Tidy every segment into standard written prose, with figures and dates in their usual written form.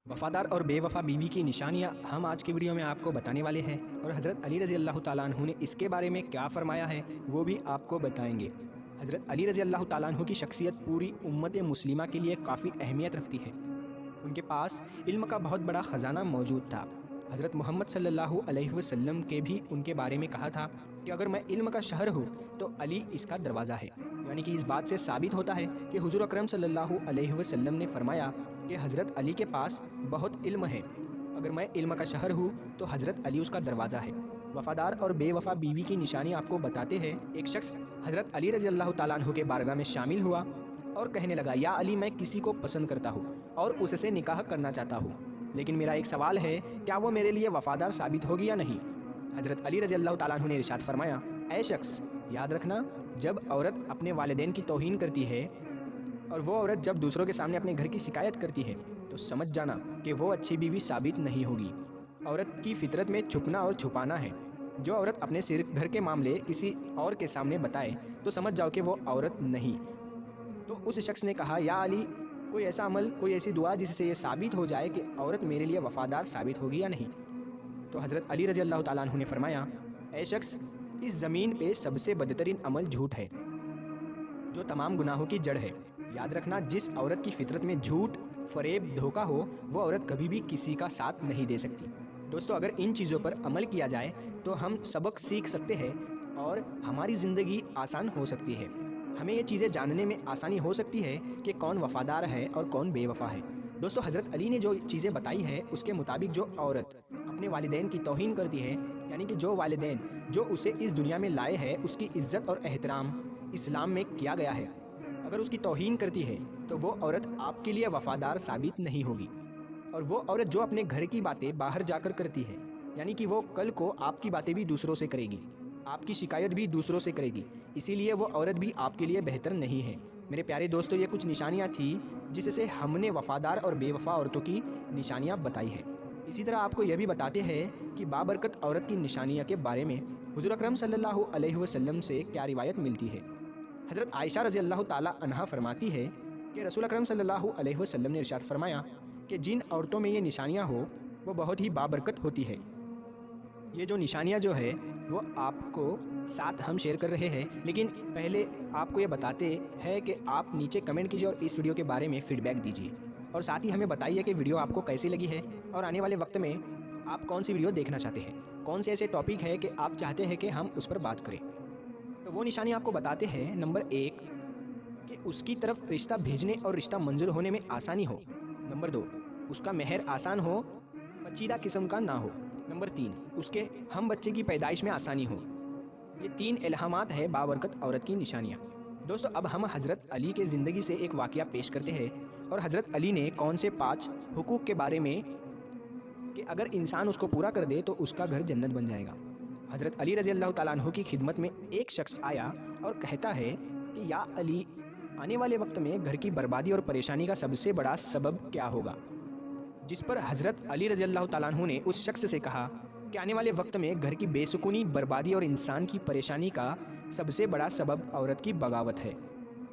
वफ़ादार और बेवफ़ा बीवी की निशानियाँ हम आज की वीडियो में आपको बताने वाले हैं और हज़रत अली रज़ी अल्लाह ताला अन्हु ने इसके बारे में क्या फ़रमाया है वो भी आपको बताएंगे। हज़रत अली रज़ी अल्लाह ताला अन्हु की शख्सियत पूरी उम्मत मुस्लिमा के लिए काफ़ी अहमियत रखती है। उनके पास इल्म का बहुत बड़ा ख़जाना मौजूद था। हज़रत मोहम्मद सल्लल्लाहु अलैहि वसल्लम के भी उनके बारे में कहा था कि अगर मैं इल्म का शहर हूँ तो अली इसका दरवाज़ा है। यानी कि इस बात से साबित होता है कि हुज़ूर अकरम सल्लल्लाहु अलैहि वसल्लम ने फरमाया कि हज़रत अली के पास बहुत इल्म है। अगर मैं इल्म का शहर हूँ तो हज़रत अली उसका दरवाज़ा है। वफ़ादार और बेवफ़ा बीवी की निशानी आपको बताते हैं। एक शख्स हज़रत अली रज़ी अल्लाह ताला अन्हु के बारगाह में शामिल हुआ और कहने लगा, या अली, मैं किसी को पसंद करता हूँ और उससे निकाह करना चाहता हूँ, लेकिन मेरा एक सवाल है, क्या वो मेरे लिए वफ़ादार साबित होगी या नहीं। हज़रत अली रज़ी अल्लाह ताला अन्हु ने इरशाद फरमाया, ऐ शख्स, याद रखना, जब औरत अपने वालिदैन की तौहीन करती है और वो औरत जब दूसरों के सामने अपने घर की शिकायत करती है तो समझ जाना कि वो अच्छी बीवी साबित नहीं होगी। औरत की फितरत में छुपना और छुपाना है। जो औरत अपने सिर घर के मामले किसी और के सामने बताए तो समझ जाओ कि वो औरत नहीं। तो उस शख्स ने कहा, या अली, कोई ऐसा अमल, कोई ऐसी दुआ जिससे ये साबित हो जाए कि औरत मेरे लिए वफ़ादार साबित होगी या नहीं। तो हज़रत अली रज़ी अल्लाह ताला अन्हु ने फरमाया, ऐ शख्स, इस ज़मीन पे सबसे बदतरीन अमल झूठ है, जो तमाम गुनाहों की जड़ है। याद रखना, जिस औरत की फितरत में झूठ, फरेब, धोखा हो, वो औरत कभी भी किसी का साथ नहीं दे सकती। दोस्तों, अगर इन चीज़ों पर अमल किया जाए तो हम सबक सीख सकते हैं और हमारी ज़िंदगी आसान हो सकती है। हमें ये चीज़ें जानने में आसानी हो सकती है कि कौन वफ़ादार है और कौन बेवफ़ा है। दोस्तों, हज़रत अली ने जो चीज़ें बताई है उसके मुताबिक जो औरत अपने वालिदैन की तौहीन करती है, यानी कि जो वालिदैन जो उसे इस दुनिया में लाए हैं उसकी इज़्ज़त और एहतराम इस्लाम में किया गया है, अगर उसकी तौहीन करती है तो वो औरत आपके लिए वफ़ादार साबित नहीं होगी। और वो औरत जो अपने घर की बातें बाहर जाकर करती है, यानी कि वो कल को आपकी बातें भी दूसरों से करेगी, आपकी शिकायत भी दूसरों से करेगी, इसीलिए वो औरत भी आपके लिए बेहतर नहीं है। मेरे प्यारे दोस्तों, ये कुछ निशानियाँ थी जिससे हमने वफ़ादार और बेवफ़ा औरतों की निशानियाँ बताई है। इसी तरह आपको यह भी बताते हैं कि बाबरकत औरत की निशानियों के बारे में हुज़ूर अकरम सल्लल्लाहु अलैहि वसल्लम से क्या रिवायत मिलती है। हज़रत आयशा रज़ी अल्लाह ताला अन्हा फरमाती है कि रसूल अकरम सल्लल्लाहु अलैहि वसल्लम ने इरशाद फरमाया कि जिन औरतों में ये निशानियाँ हो वो बहुत ही बाबरकत होती है। ये जो निशानियाँ जो है वो आपको साथ हम शेयर कर रहे हैं, लेकिन पहले आपको ये बताते हैं कि आप नीचे कमेंट कीजिए और इस वीडियो के बारे में फ़ीडबैक दीजिए और साथ ही हमें बताइए कि वीडियो आपको कैसी लगी है और आने वाले वक्त में आप कौन सी वीडियो देखना चाहते हैं, कौन से ऐसे टॉपिक है कि आप चाहते हैं कि हम उस पर बात करें। तो वो निशानी आपको बताते हैं। नंबर 1, कि उसकी तरफ रिश्ता भेजने और रिश्ता मंजूर होने में आसानी हो। नंबर 2, उसका मेहर आसान हो, पचीदा किस्म का ना हो। नंबर 3, उसके हम बच्चे की पैदाइश में आसानी हो। ये 3 इल्हामात है बाबरकत औरत की निशानियाँ। दोस्तों, अब हम हज़रत अली के ज़िंदगी से एक वाक़या पेश करते हैं और हज़रत अली ने कौन से 5 हुकूक के बारे में कि अगर इंसान उसको पूरा कर दे तो उसका घर जन्नत बन जाएगा। हज़रत अली रज़ी अल्लाह ताला अन्हु की खिदमत में एक शख्स आया और कहता है कि या अली, आने वाले वक्त में घर की बर्बादी और परेशानी का सबसे बड़ा सबब क्या होगा। जिस पर हज़रत अली रज़ी अल्लाह ताला अन्हु ने उस शख्स से कहा कि आने वाले वक्त में घर की बेसुकूनी, बर्बादी और इंसान की परेशानी का सबसे बड़ा सबब औरत की बगावत है।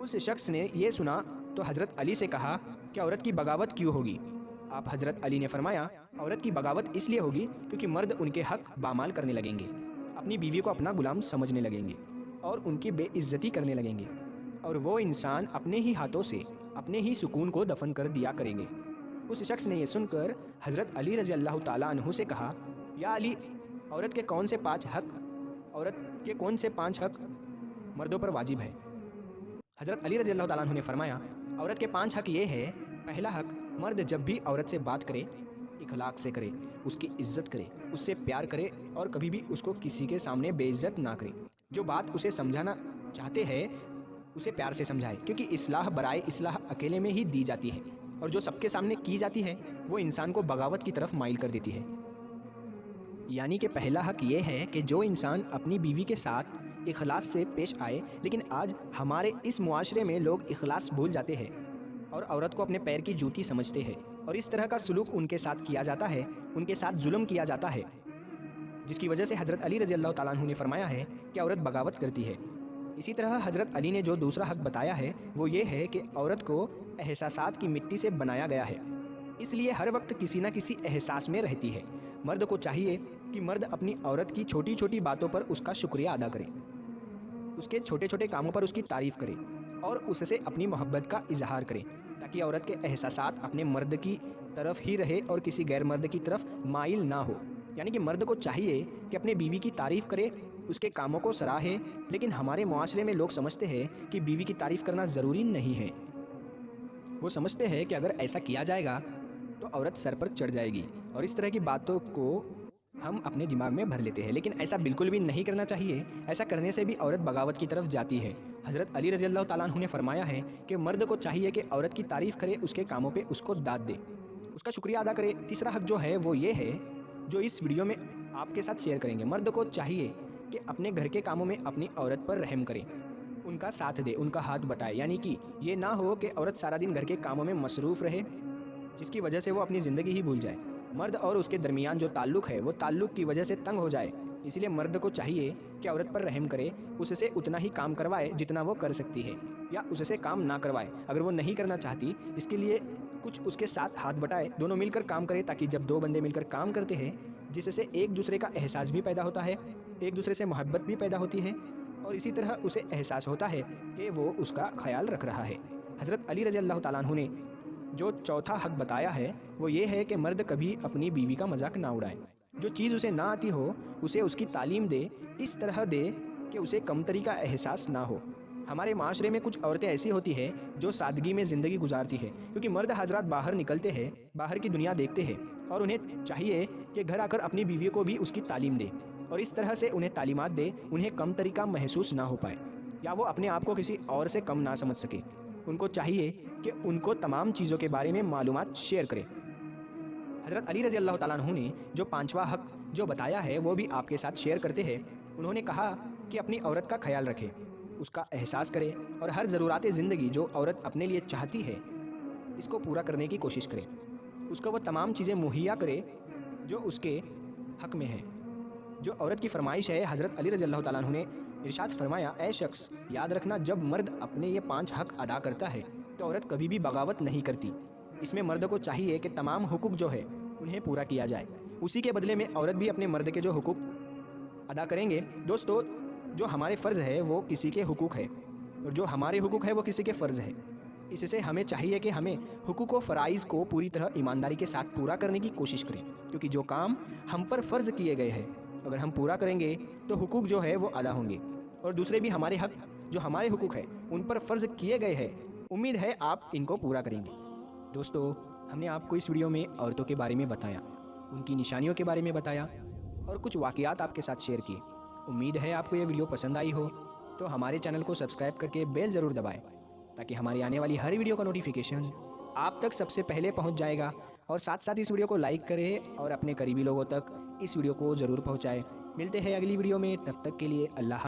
उस शख्स ने यह सुना तो हज़रत अली से कहा कि औरत की बगावत क्यों होगी। आप हज़रत अली ने फरमाया, औरत की बगावत इसलिए होगी क्योंकि मर्द उनके हक बामाल करने लगेंगे, अपनी बीवी को अपना गुलाम समझने लगेंगे और उनकी बेइज्जती करने लगेंगे, और वो इंसान अपने ही हाथों से अपने ही सुकून को दफन कर दिया करेंगे। उस शख्स ने यह सुनकर हज़रत अली रज़ी अल्लाह ताला अन्हु से कहा, या अली, औरत के कौन से 5 हक मर्दों पर वाजिब है। हज़रत अली रज़ी अल्लाह ताला अन्हु ने फरमाया, औरत के 5 हक ये है। पहला हक, मर्द जब भी औरत से बात करे इखलाक से करे, उसकी इज्जत करे, उससे प्यार करे और कभी भी उसको किसी के सामने बेइज्जत ना करे। जो बात उसे समझाना चाहते हैं उसे प्यार से समझाए, क्योंकि इस्लाह बराए इस्लाह अकेले में ही दी जाती है और जो सबके सामने की जाती है वो इंसान को बगावत की तरफ माइल कर देती है। यानी कि पहला हक ये है कि जो इंसान अपनी बीवी के साथ इखलास से पेश आए, लेकिन आज हमारे इस मुआशरे में लोग इखलास भूल जाते हैं और औरत को अपने पैर की जूती समझते हैं और इस तरह का सलूक उनके साथ किया जाता है, उनके साथ जुल्म किया जाता है, जिसकी वजह से हज़रत अली रज़ी अल्लाह ताला अन्हु ने फरमाया है कि औरत बगावत करती है। इसी तरह हज़रत अली ने जो दूसरा हक बताया है वो ये है कि औरत को एहसासात की मिट्टी से बनाया गया है। اس لیے ہر وقت کسی نہ کسی احساس میں رہتی ہے۔ مرد کو چاہیے کہ مرد اپنی عورت کی چھوٹی چھوٹی باتوں پر اس کا شکریہ ادا کرے، اس کے چھوٹے چھوٹے کاموں پر اس کی تعریف کرے اور اس سے اپنی محبت کا اظہار کرے، تاکہ عورت کے احساسات اپنے مرد کی طرف ہی رہے اور کسی غیر مرد کی طرف مائل نہ ہو۔ یعنی کہ مرد کو چاہیے کہ اپنے بیوی کی تعریف کرے، اس کے کاموں کو سراہے، لیکن ہمارے معاشرے میں لوگ سمجھتے ہیں کہ بیوی کی تعریف کرنا ضروری نہیں ہے۔ وہ سمجھتے ہیں کہ اگر ایسا کیا جائے گا تو عورت سر پر چڑھ جائے گی، اور اس طرح کی باتوں کو ہم اپنے دماغ میں بھر لیتے ہیں، لیکن ایسا بالکل بھی نہیں کرنا چاہیے۔ ایسا کرنے سے بھی عورت بغاوت کی طرف جاتی ہے۔ حضرت علی رضی اللہ تعالیٰ عنہ نے فرمایا ہے کہ مرد کو چاہیے کہ عورت کی تعریف کرے، اس کے کاموں پہ اس کو داد دے، اس کا شکریہ ادا کرے۔ تیسرا حق جو ہے وہ یہ ہے جو اس ویڈیو میں آپ کے ساتھ شیئر کریں گے۔ مرد کو چاہیے کہ اپنے گھر کے کاموں میں اپنی عورت پر رحم کرے، ان کا ساتھ دے، ان کا ہاتھ بٹائے۔ یعنی کہ یہ نہ ہو کہ عورت سارا دن گھر کے کاموں میں مصروف رہے، جس کی وجہ سے وہ اپنی زندگی ہی بھول جائے۔ مرد اور اس کے درمیان جو تعلق ہے وہ تعلق کی وجہ سے تنگ ہو جائے۔ اس لیے مرد کو چاہیے کہ عورت پر رحم کرے، اس سے اتنا ہی کام کروائے جتنا وہ کر سکتی ہے، یا اس سے کام نہ کروائے اگر وہ نہیں کرنا چاہتی۔ اس کے لیے کچھ اس کے ساتھ ہاتھ بٹائے، دونوں مل کر کام کرے، تاکہ جب دو بندے مل کر کام کرتے ہیں جس سے ایک دوسرے کا احساس بھی پیدا ہوتا ہے، ایک دوسرے سے محبت بھی پیدا ہوتی ہے، اور اسی طرح اسے احساس ہوتا ہے کہ وہ اس کا خیال رکھ رہا ہے۔ حضرت علی رضی اللہ تعالیٰ عنہ نے جو چوتھا حق بتایا ہے وہ یہ ہے کہ مرد کبھی اپنی بیوی کا مذاق نہ اڑائے۔ جو چیز اسے نہ آتی ہو اسے اس کی تعلیم دے، اس طرح دے کہ اسے کمتری کا احساس نہ ہو۔ ہمارے معاشرے میں کچھ عورتیں ایسی ہوتی ہیں جو سادگی میں زندگی گزارتی ہے، کیونکہ مرد حضرات باہر نکلتے ہیں، باہر کی دنیا دیکھتے ہیں، اور انہیں چاہیے کہ گھر آ کر اپنی بیوی کو بھی اس کی تعلیم دے، اور اس طرح سے انہیں تعلیمات دے، انہیں کمتری کا محسوس نہ ہو پائے، یا وہ اپنے آپ کو کسی اور سے کم نہ سمجھ سکے۔ ان کو چاہیے کہ ان کو تمام چیزوں کے بارے میں معلومات شیئر کرے۔ حضرت علی رضی اللہ تعالیٰ عنہ نے جو پانچواں حق جو بتایا ہے وہ بھی آپ کے ساتھ شیئر کرتے ہیں۔ انہوں نے کہا کہ اپنی عورت کا خیال رکھے، اس کا احساس کرے، اور ہر ضرورات زندگی جو عورت اپنے لیے چاہتی ہے اس کو پورا کرنے کی کوشش کرے، اس کو وہ تمام چیزیں مہیا کرے جو اس کے حق میں ہے، جو عورت کی فرمائش ہے۔ حضرت علی رضی اللہ تعالیٰ عنہ نے ارشاد فرمایا، اے شخص یاد رکھنا، جب مرد اپنے یہ 5 حق ادا کرتا ہے تو عورت کبھی بھی بغاوت نہیں کرتی۔ اس میں مرد کو چاہیے کہ تمام حقوق جو ہے انہیں پورا کیا جائے، اسی کے بدلے میں عورت بھی اپنے مرد کے جو حقوق ادا کریں گے۔ دوستو، جو ہمارے فرض ہے وہ کسی کے حقوق ہے، اور جو ہمارے حقوق ہے وہ کسی کے فرض ہے۔ اس سے ہمیں چاہیے کہ ہمیں حقوق و فرائض کو پوری طرح ایمانداری کے ساتھ پورا کرنے کی کوشش کریں، کیونکہ جو کام ہم پر فرض کیے گئے ہیں اگر ہم پورا کریں گے تو حقوق جو ہے وہ ادا ہوں گے، اور دوسرے بھی ہمارے حق جو ہمارے حقوق ہیں ان پر فرض کیے گئے ہیں، امید ہے آپ ان کو پورا کریں گے۔ دوستو، ہم نے آپ کو اس ویڈیو میں عورتوں کے بارے میں بتایا، ان کی نشانیوں کے بارے میں بتایا، اور کچھ واقعات آپ کے ساتھ شیئر کیے۔ امید ہے آپ کو یہ ویڈیو پسند آئی ہو، تو ہمارے چینل کو سبسکرائب کر کے بیل ضرور دبائیں، تاکہ ہماری آنے والی ہر ویڈیو کا نوٹیفیکیشن آپ تک سب سے پہلے پہنچ جائے گا، اور ساتھ ساتھ اس ویڈیو کو لائک کریں اور اپنے قریبی لوگوں تک اس ویڈیو کو ضرور پہنچائیں۔ ملتے ہیں اگلی ویڈیو میں، تب تک کے لیے اللہ حافظ۔